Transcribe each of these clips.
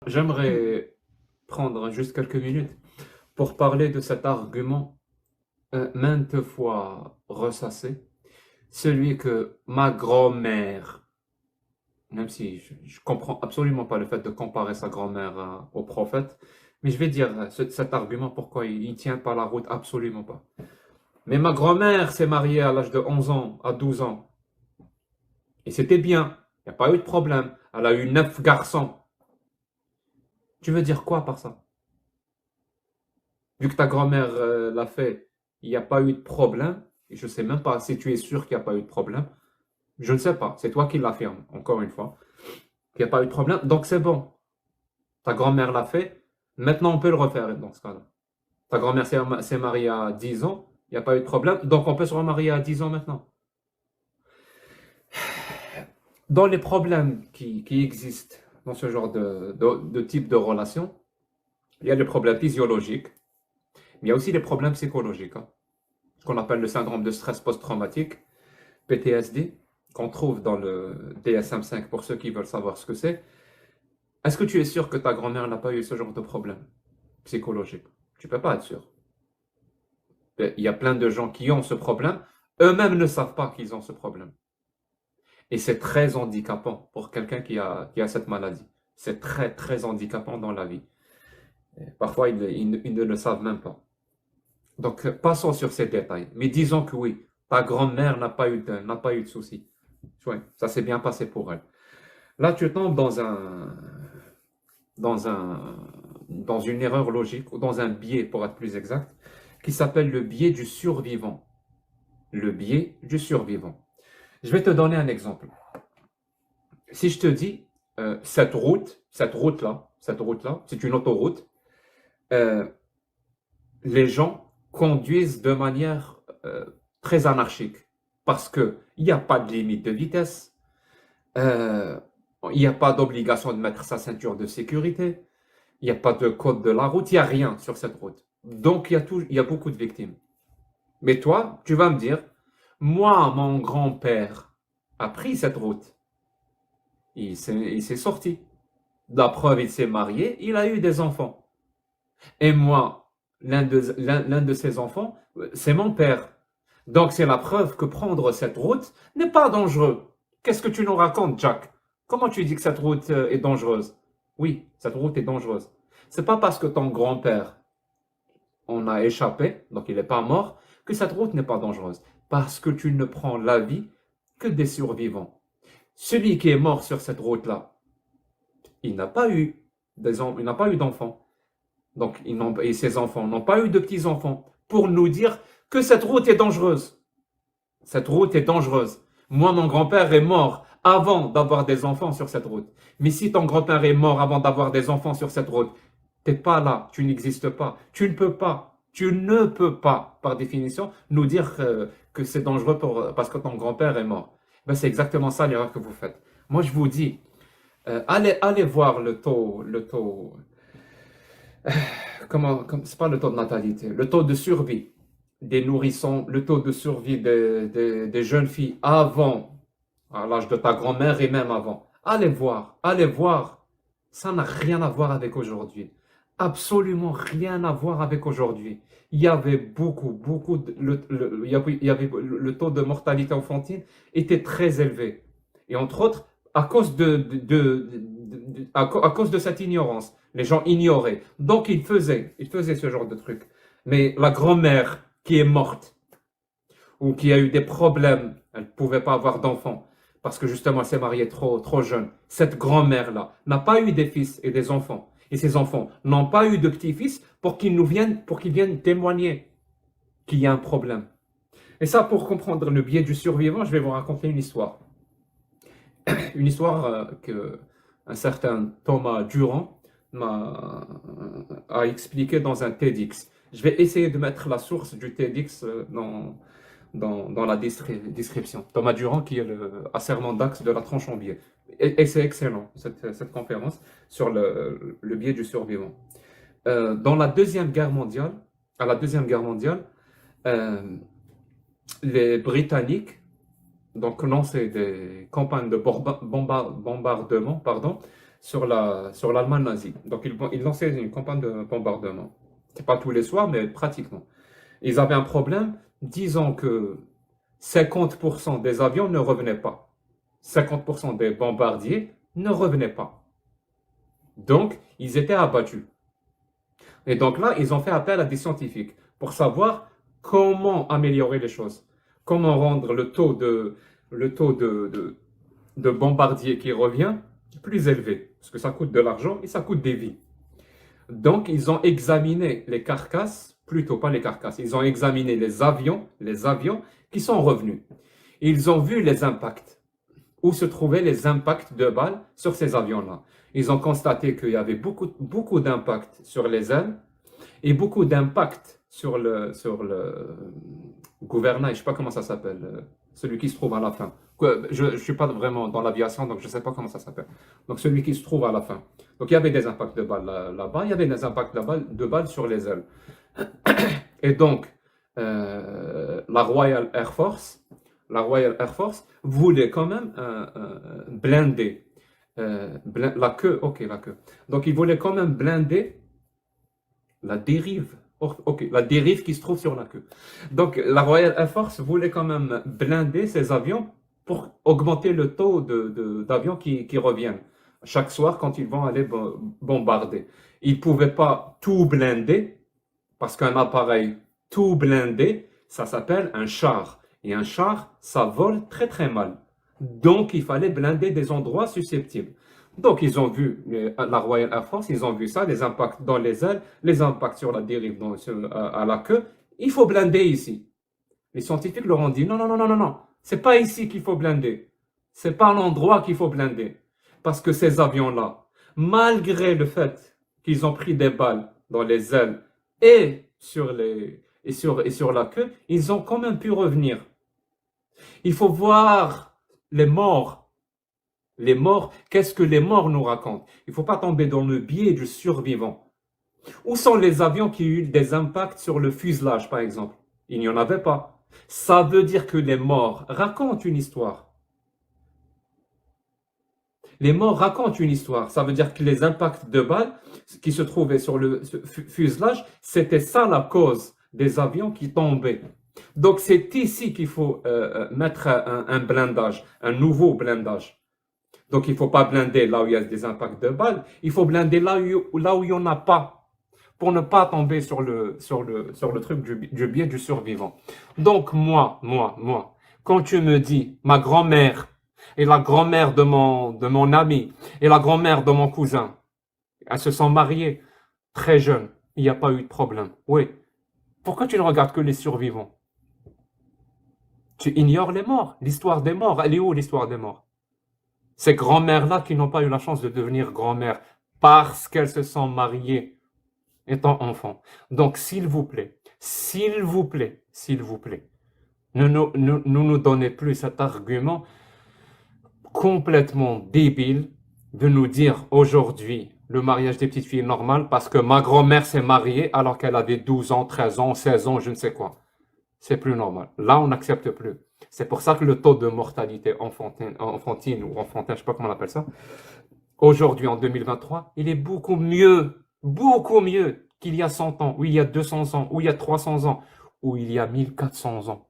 J'aimerais prendre juste quelques minutes pour parler de cet argument maintes fois ressassé, celui que ma grand-mère, même si je comprends absolument pas le fait de comparer sa grand-mère au prophète, mais je vais dire cet argument pourquoi il tient pas la route, absolument pas. Mais ma grand-mère s'est mariée à l'âge de 11 ans, à 12 ans, et c'était bien, il n'y a pas eu de problème. Elle a eu 9 garçons. Tu veux dire quoi par ça? Vu que ta grand-mère l'a fait, il n'y a pas eu de problème. Et je ne sais même pas si tu es sûr qu'il n'y a pas eu de problème. Je ne sais pas. C'est toi qui l'affirmes, encore une fois, qu'il n'y a pas eu de problème. Donc c'est bon. Ta grand-mère l'a fait. Maintenant, on peut le refaire dans ce cas-là. Ta grand-mère s'est mariée à 10 ans. Il n'y a pas eu de problème. Donc on peut se remarier à 10 ans maintenant. Dans les problèmes qui existent dans ce genre de type de relation, il y a les problèmes physiologiques, mais il y a aussi les problèmes psychologiques, hein, ce qu'on appelle le syndrome de stress post-traumatique. PTSD, qu'on trouve dans le DSM-5 pour ceux qui veulent savoir ce que c'est. Est-ce que tu es sûr que ta grand-mère n'a pas eu ce genre de problème psychologique? Tu peux pas être sûr. Il y a plein de gens qui ont ce problème, eux-mêmes ne savent pas qu'ils ont ce problème. Et c'est très handicapant pour quelqu'un qui a cette maladie. C'est très, très handicapant dans la vie. Et parfois, ils ne le savent même pas. Donc, passons sur ces détails. Mais disons que oui, ta grand-mère n'a pas eu de soucis. Ouais, ça s'est bien passé pour elle. Là, tu tombes dans un, dans une erreur logique, ou dans un biais pour être plus exact, qui s'appelle le biais du survivant. Le biais du survivant. Je vais te donner un exemple. Si je te dis, cette route-là, c'est une autoroute, euh, les gens conduisent de manière très anarchique parce qu'il n'y a pas de limite de vitesse, euh, il n'y a pas d'obligation de mettre sa ceinture de sécurité, il n'y a pas de code de la route, il n'y a rien sur cette route. Donc, il y a beaucoup de victimes. Mais toi, tu vas me dire, moi, mon grand-père a pris cette route. Il s'est sorti. La preuve, il s'est marié, il a eu des enfants. Et moi, l'un de ses enfants, c'est mon père. Donc, c'est la preuve que prendre cette route n'est pas dangereux. Qu'est-ce que tu nous racontes, Jack? Comment tu dis que cette route est dangereuse? Oui, cette route est dangereuse. C'est pas parce que ton grand-père en a échappé, donc il n'est pas mort, que cette route n'est pas dangereuse. Parce que tu ne prends la vie que des survivants. Celui qui est mort sur cette route-là, il n'a pas eu il n'a pas eu d'enfants. Donc, et ses enfants n'ont pas eu de petits-enfants pour nous dire que cette route est dangereuse. Cette route est dangereuse. Moi, mon grand-père est mort avant d'avoir des enfants sur cette route. Mais si ton grand-père est mort avant d'avoir des enfants sur cette route, t'es pas là, tu n'existes pas. Tu ne peux pas, par définition, nous dire que c'est dangereux parce que ton grand-père est mort. Ben, c'est exactement ça l'erreur que vous faites. Moi, je vous dis, allez voir c'est pas le taux de natalité, le taux de survie des nourrissons, le taux de survie des jeunes filles avant, à l'âge de ta grand-mère et même avant. Allez voir. Ça n'a rien à voir avec aujourd'hui. Absolument rien à voir avec aujourd'hui. Il y avait le taux de mortalité enfantine était très élevé. Et entre autres, à cause à cause de cette ignorance. Les gens ignoraient. Donc, ils faisaient ce genre de truc. Mais la grand-mère qui est morte ou qui a eu des problèmes, elle ne pouvait pas avoir d'enfants parce que justement, elle s'est mariée trop jeune. Cette grand-mère-là n'a pas eu des fils et des enfants. Et ces enfants n'ont pas eu de petits-fils pour qu'ils viennent témoigner qu'il y a un problème. Et ça, pour comprendre le biais du survivant, je vais vous raconter une histoire. Une histoire que un certain Thomas Durand a expliqué dans un TEDx. Je vais essayer de mettre la source du TEDx dans la description. Thomas Durand, qui est le asserment d'axe de la tranche en biais. Et c'est excellent, cette conférence sur le biais du survivant. Dans la Deuxième Guerre mondiale, à la Deuxième Guerre mondiale, euh, les Britanniques donc lançaient des campagnes de bombardement, pardon, sur l'Allemagne nazie. Donc, ils lançaient une campagne de bombardement. C'est pas tous les soirs, mais pratiquement. Ils avaient un problème, disons que 50% des avions ne revenaient pas. 50% des bombardiers ne revenaient pas. Donc, ils étaient abattus. Et donc là, ils ont fait appel à des scientifiques pour savoir comment améliorer les choses, comment rendre le taux de bombardier qui revient plus élevé, parce que ça coûte de l'argent et ça coûte des vies. Donc, ils ont examiné les carcasses, plutôt pas les carcasses, ils ont examiné les avions qui sont revenus. Ils ont vu les impacts, où se trouvaient les impacts de balles sur ces avions-là. Ils ont constaté qu'il y avait beaucoup d'impacts sur les ailes et beaucoup d'impacts sur le gouvernail, je ne sais pas comment ça s'appelle, celui qui se trouve à la fin. Je ne suis pas vraiment dans l'aviation, donc je ne sais pas comment ça s'appelle. Donc celui qui se trouve à la fin. Donc il y avait des impacts de balles là-bas, il y avait des impacts de balles sur les ailes. Et donc, la Royal Air Force voulait quand même blinder la queue, ok, la queue. Donc, ils voulaient quand même blinder la dérive. Oh, ok, la dérive qui se trouve sur la queue. Donc, la Royal Air Force voulait quand même blinder ces avions pour augmenter le taux d'avions qui reviennent chaque soir quand ils vont aller bombarder. Ils ne pouvaient pas tout blinder parce qu'un appareil tout blindé, ça s'appelle un char. Et un char, ça vole très très mal. Donc, il fallait blinder des endroits susceptibles. Donc, ils ont vu la Royal Air Force, ils ont vu ça, les impacts dans les ailes, les impacts sur la dérive à la queue. Il faut blinder ici. Les scientifiques leur ont dit non, non, non, non, non, non. C'est pas ici qu'il faut blinder. C'est pas l'endroit qu'il faut blinder. Parce que ces avions-là, malgré le fait qu'ils ont pris des balles dans les ailes et sur la queue, ils ont quand même pu revenir. Il faut voir les morts. Les morts, qu'est-ce que les morts nous racontent? Il ne faut pas tomber dans le biais du survivant. Où sont les avions qui ont eu des impacts sur le fuselage, par exemple? Il n'y en avait pas. Ça veut dire que les morts racontent une histoire. Les morts racontent une histoire. Ça veut dire que les impacts de balles qui se trouvaient sur le fuselage, c'était ça la cause des avions qui tombaient. Donc c'est ici qu'il faut mettre un blindage, un nouveau blindage. Donc il ne faut pas blinder là où il y a des impacts de balles, il faut blinder là où il n'y en a pas, pour ne pas tomber sur le truc du biais du survivant. Donc moi, quand tu me dis ma grand-mère et la grand-mère de mon ami et la grand-mère de mon cousin, elles se sont mariées très jeunes, il n'y a pas eu de problème. Oui. Pourquoi tu ne regardes que les survivants? Tu ignores les morts, l'histoire des morts. Elle est où l'histoire des morts? Ces grand-mères-là qui n'ont pas eu la chance de devenir grand-mères parce qu'elles se sont mariées étant enfants. Donc, s'il vous plaît, ne nous donnez plus cet argument complètement débile de nous dire aujourd'hui le mariage des petites filles est normal parce que ma grand-mère s'est mariée alors qu'elle avait 12 ans, 13 ans, 16 ans, je ne sais quoi. C'est plus normal. Là, on n'accepte plus. C'est pour ça que le taux de mortalité enfantine ou enfantin, je ne sais pas comment on appelle ça, aujourd'hui en 2023, il est beaucoup mieux qu'il y a 100 ans, ou il y a 200 ans, ou il y a 300 ans, ou il y a 1400 ans.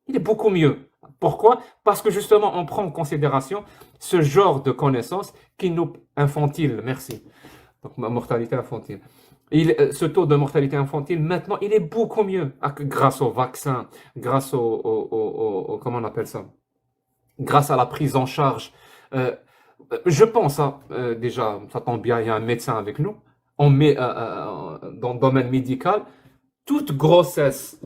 Il est beaucoup mieux. Pourquoi? Parce que justement, on prend en considération ce genre de connaissances qui nous... infantile, merci. Donc, ma mortalité infantile. Ce taux de mortalité infantile, maintenant, il est beaucoup mieux grâce au vaccin, grâce comment on appelle ça? Grâce à la prise en charge. Je pense, déjà, ça tombe bien, il y a un médecin avec nous. On met dans le domaine médical, toute grossesse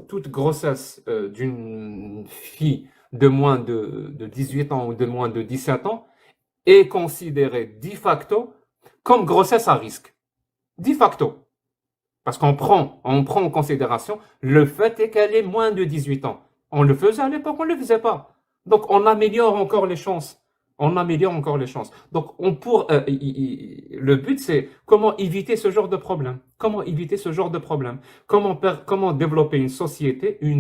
d'une fille de moins de 18 ans ou de moins de 17 ans est considérée de facto comme grossesse à risque. De facto. Parce qu'on prend en considération le fait qu'elle ait moins de 18 ans. On le faisait à l'époque, on ne le faisait pas. Donc, on améliore encore les chances. Donc, le but, c'est comment éviter ce genre de problème. Comment développer une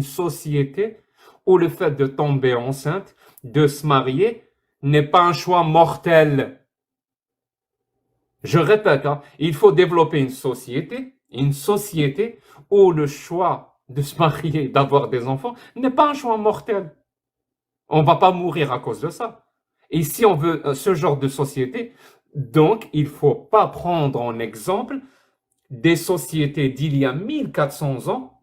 société où le fait de tomber enceinte, de se marier, n'est pas un choix mortel. Je répète, hein, il faut développer une société où le choix de se marier, d'avoir des enfants, n'est pas un choix mortel. On ne va pas mourir à cause de ça. Et si on veut ce genre de société, donc il ne faut pas prendre en exemple des sociétés d'il y a 1400 ans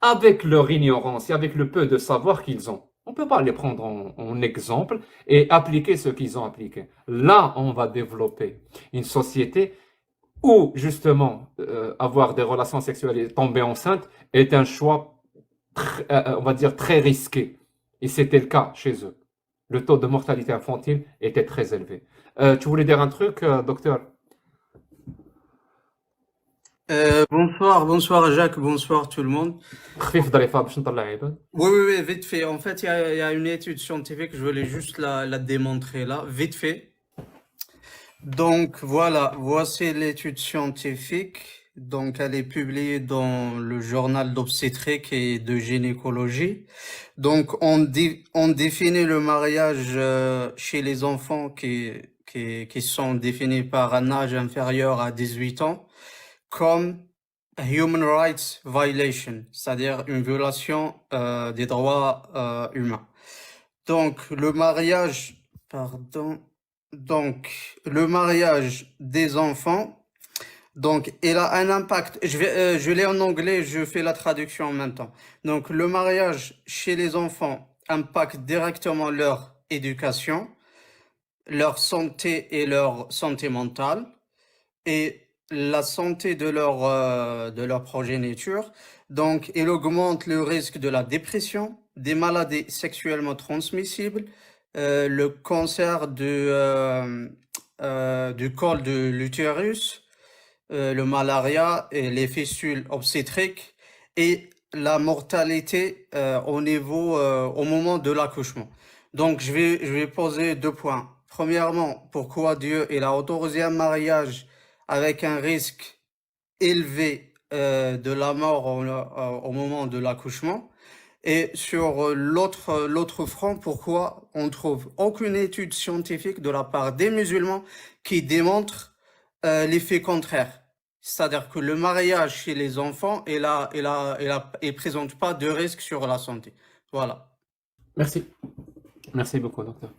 avec leur ignorance et avec le peu de savoir qu'ils ont. On ne peut pas les prendre en exemple et appliquer ce qu'ils ont appliqué. Là, on va développer une société où, justement, avoir des relations sexuelles et tomber enceinte est un choix, on va dire, très risqué. Et c'était le cas chez eux. Le taux de mortalité infantile était très élevé. Tu voulais dire un truc, docteur? Bonsoir Jacques, bonsoir tout le monde. خفيف ظريفة باش نطلع عباد. Oui, vite fait. En fait, il y a une étude scientifique, je voulais juste la démontrer là, vite fait. Donc voilà, voici l'étude scientifique. Donc elle est publiée dans le journal d'obstétrique et de gynécologie. Donc on définit le mariage chez les enfants qui sont définis par un âge inférieur à 18 ans comme Human Rights Violation, c'est-à-dire une violation des droits humains. Donc le mariage des enfants, donc il a un impact. Je l'ai en anglais, je fais la traduction en même temps. Donc le mariage chez les enfants impacte directement leur éducation, leur santé et leur santé mentale et la santé de leur progéniture. Donc, il augmente le risque de la dépression, des maladies sexuellement transmissibles, le cancer du col de l'utérus, le malaria et les fistules obstétriques et la mortalité au moment de l'accouchement. Donc, je vais poser 2 points. Premièrement, pourquoi Dieu il a autorisé un mariage avec un risque élevé de la mort au moment de l'accouchement? Et sur l'autre front, pourquoi on trouve aucune étude scientifique de la part des musulmans qui démontre l'effet contraire? C'est-à-dire que le mariage chez les enfants, il présente pas de risque sur la santé. Voilà. Merci. Merci beaucoup, docteur.